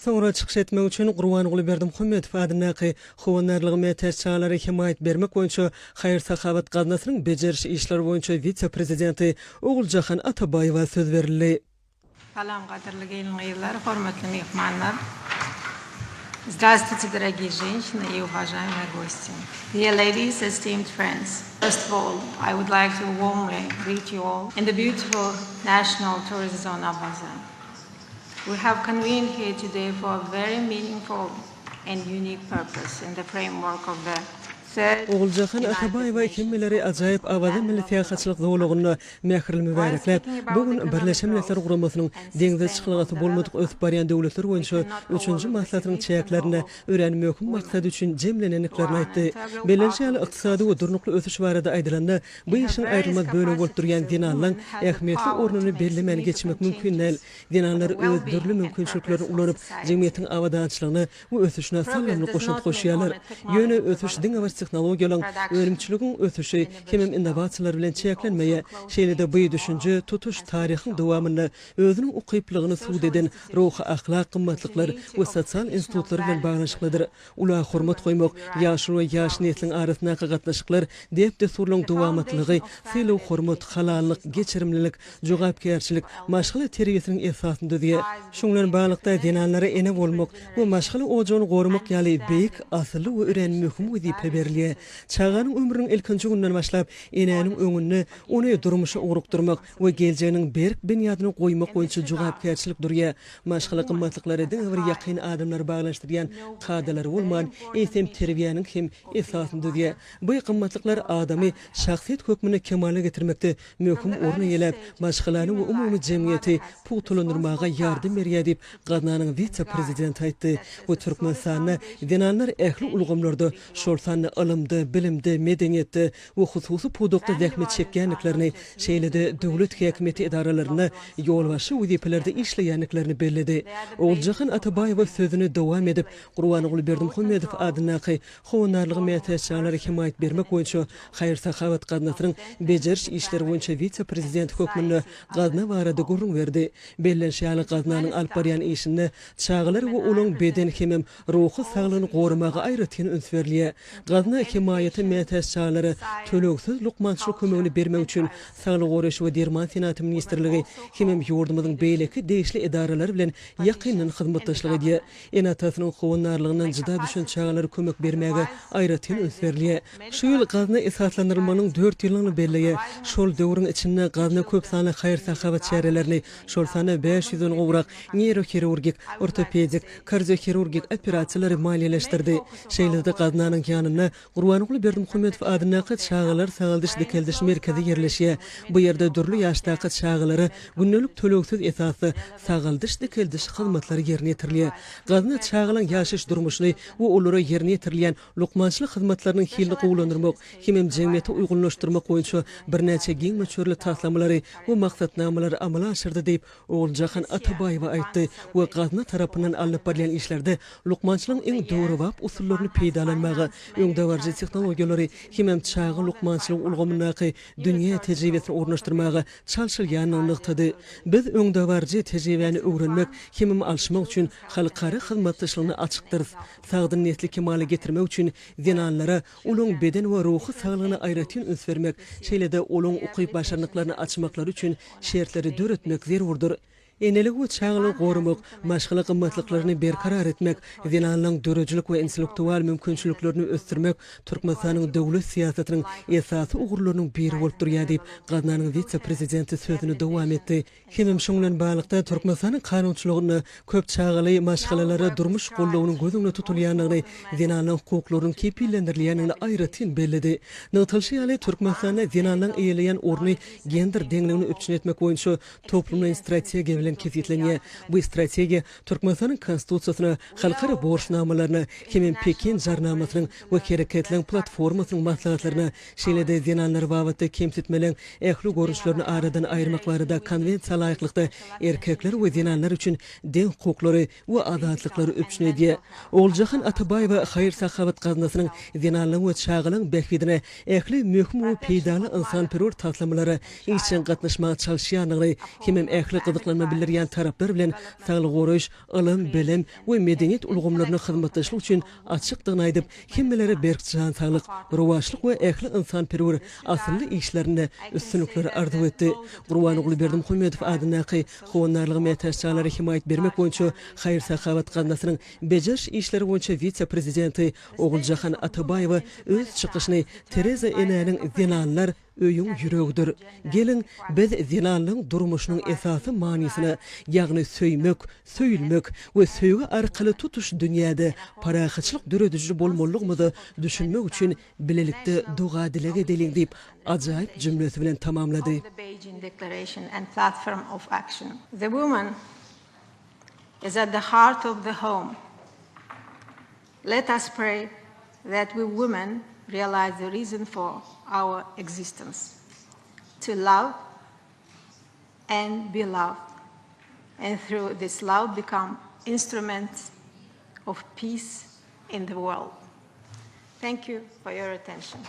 Sonra çıkış etmek için Qurbanquli Berdimuhamedov adınaqı Xovanarlığı məətəsçaları himayət bermek boyunca Xayır Saxavat qaznasının beceriş işler boyunca vitse-prezidenti Oğulcahan Atabayeva söz verildi. Salam qadrli gelinler, hürmetli mehmanlar. Здравствуйте, дорогие женщины и уважаемые гости. Dear ladies, esteemed friends. First of all, I would like to warmly greet you all in the beautiful National Tourist Zone of Bazan. We have convened here today for a very meaningful and unique purpose in the framework of the Oğulcahan Atabayeva kimmeleri acayip avada milletiyaxatçılık doğuluğunu mehirli mübareklep, bugün Birleşen Milletler Quramasının dengde çıqılğatı bolmadık ötüp barayan devletler boyunca 3. mahsatının çeyaklarını öğrenmökün maksadı üçün cemlenenliklerini aytdı. Belenşeli iqtisadi ve durnuqlu ötüş barada aydılanda bu işin ayrılmaz bölü bolup duryan dinanlan ehmiyetli ornunu bellimen geçmek mümkün değil. Dinanlar öz dürlü mümkünçülüklerini ulanıp cemiyetin avadançılığını ve ötüşüne sallamlı koşup koşuyalar. Yönü ötüş din avars texnologiyaların ölümçülüğün ötüşü hemem innovasiyalar bilen çeyaklanmaya, şeylede bu düşünce tutuş tarihin devamını özünün uqayıplığını suud eden ruh, ahlak, qımmatlıklar ve sosyal institutları bilen bağlanışıqlıdır. Ula hurmat koymak, yaşlı ve yaş neslin arasına qatnaşıqlar deyip de surlun devamatlığı, silu hurmat, halallık, geçirimlilik, cogapkerçilik, maşgılı terbiyesinin esasında diye. Şunların bağlıqda dinanları ene olmak ve maşgılı ocuğunu qorumak yali beyik, asılı ve öğrenmühüm ve deyip berliye. Çağanın ömrünün ilkinci günden başlap enənin öňünde onu durmuşa uğruqdurmak ve geleceğinin berk benyadını koymak boyunca jogapkerçilik durya. Maşgılı qımmatlıkları edin bir yaqin adamlar bağlanıştıryan qadalar olman etem terbiyenin hem esasında diye. Bu qımmatlıklar adamı şahsiyet hükmünü kemale getirmekte möhüm ornu yelep maşgılarını ve umumi cemiyeti putulandırmağa yardım berýär dip Gaznanyň vitse-prezidenti aytdy. Bu Türkmenistan'da dinanlar ehli ulgamlarda şolsanny ilmde, bilimde, medeniyette ve hususi pudukta zähmet çekkenliklerini, şeylede devlet hekimeti idaralaryny yolbaşı wezipelerde işleýänliklerini belledi. Oğulcahan Atabayeva sözünü dowam edip, Qurbanquli Berdimuhamedov adynaqy Xovanarlygy məətəsçalary himayət bermek boyunça Xayır Saxavat qaznasynyň beceriş işleri boyunça vitse-prezident hökmünde Gazna barada gurrun verdi. Bellenşäli Gaznanyň alyp barýan işini çağlar we olaň beden hemem ruhy saglygyny gorumaga aýratyn üns berilýär. Gazna himayeti məətəsçalary töleksiz lukmançylyk kömegini bermek üçin Saglyk goraş we Derman Senaty ministrligi hemem ýurdumyzyň beýleki deýişli idaralar bilen ýakyndan hyzmatdaşlyk edýär. Enatasynyň Xovanarlygynyň jyda düşen çağlary kömek bermäge aýratyn üns berilýär. Şu ýyl Gazna esaslandyrmanyň 4 ýylyny belleýär. Şol döwrüň içinde Gazna köp sanly Xayır Saxavat şäherlerini, şol sany 500-den gowrak neurochirurgik, ortopedik, kardiochirurgik operasiýalary maliýeleşdirdi. Şeýlede Gaznanyň ýanyna Qurbanquli Berdimuhamedov adynaqy çağlar sagaldyş dikeldiş merkezi ýerleşýär. Bu ýerde durly ýaşdaky çağlary günnelik töleksiz esasy sagaldyş dikeldiş hyzmatlary ýerine ýetirilýär. Gazna çağlaryň ýaşaş durmuşyny we olary ýerine ýetirilýän lukmançylyk hyzmatlarynyň hilli gowlandyrmak, hemem jemgyýete uýgunlaşdyrmak boýunça birnäçe giň möçürli taslamlary we maksatnamalary amala aşyrdy diýip Oğulcahan Atabayeva aýtdy we Gazna tarapyndan alyp barýan işlerde lukmançylygyň iň dogry wap usullaryny peýdalanmagy, öňdewarjy tehnologiýalary hemem çağı lukmançylyk ulgamynaky dünýä tejribesini ornaşdyrmagy çalşylýanyny nykdy. Biz öňdewarjy tejribeni öwrenmek, hemem alşmak üçin halkara hyzmatdaşlygyny açykdyrys. Sagdyn nesli kemale getirmek üçin dinanlara olaň beden we ruhy saglygyny aýratyn üns bermek, şeýlede olaň ukyp başarnyklaryny açmaklary üçin şertleri döretmek zerurdur. Enelik we çağly gorumak, maşgıly qymmatlyklaryny berkarar etmek, dinanlaryň dörejilik we intellektual mümkinçiliklerini ösdürmek Türkmenistanyň döwlet siýasatynyň esasy ugurlarynyň biri bolup durýar diýip Gaznanyň vitse-prezidenti sözüni dowam etdi. Hemem şoň bilen baglyqda Türkmenistanyň kanunçylygyny, köp çağly maşgalalara durmuş gollawynyň gözüňde tutulýanyny, dinanlaryň hukuklarynyň kepillendirilýänini aýratyn belledi. Nötralşy Türkmenistanda dinanlaryň eýeleýän orny gender deňligini öpçün etmek boýunça toplumlaryň strategiýa bilen kesitlenýär. Bu strategiýa Türkmenistanyň konstitusiýasyna, halkara borçnamalaryna, hemem Pekin jarnamasynyň we hereketleriň platformasynyň maslahatlaryna, şeýlede dinanlar babatda kemsitmeleň ähli görüşlerini aradan aýyrmak barada konvensiýa laýyklykda erkekler we dinanlar üçin deň hukuklary we azatlykları öpçün edýär. Oğulcahan Atabayeva Xayır Saxavat Gaznasynyň dinanlaryň we çağlaryň behbidine ähli möhüm we peýdaly insanperwer taslamlary işin gatnaşmaga çalyşýanyny, hemem ähli gyzyklanma birleyen taraplar bilen sağlyk goraýyş, ilim, bilim we medeniyet ulgamlaryna hyzmatdaşlyk üçin açykdygyny aýdyp, kimmelere berkcan sağlyk, rowaçlyk we ähli insanperwer asylly işlerine üstünlikleri arzu etdi. Gurban ogly Berdimuhammedow adynaky howannarlygy metäşçilere himayet bermek boýunça Haýyr Sakabat gazinasynyň bejeriş işleri boýunça vitse-prezidenti Oguljahan Atabaýew öz çykyşyny Tereza Enäniň zinanlar öýüň ýüregdir. Gelin biz zinanlyň durmuşynyň esasy manysyny, ýagny söýmek, söýülmek we söýgi arkaly tutuş dünýäde paraxyçylyk dörediji bolmalygymy düşünmek üçin bilelikde duga dilege edeliň diýip ajaýyp jümlesi bilen tamamlady. The Beijing Declaration and Platform of Action. The woman is at the heart of the home. Let us pray that we women realize the reason for our existence, to love and be loved, and through this love become instruments of peace in the world. Thank you for your attention.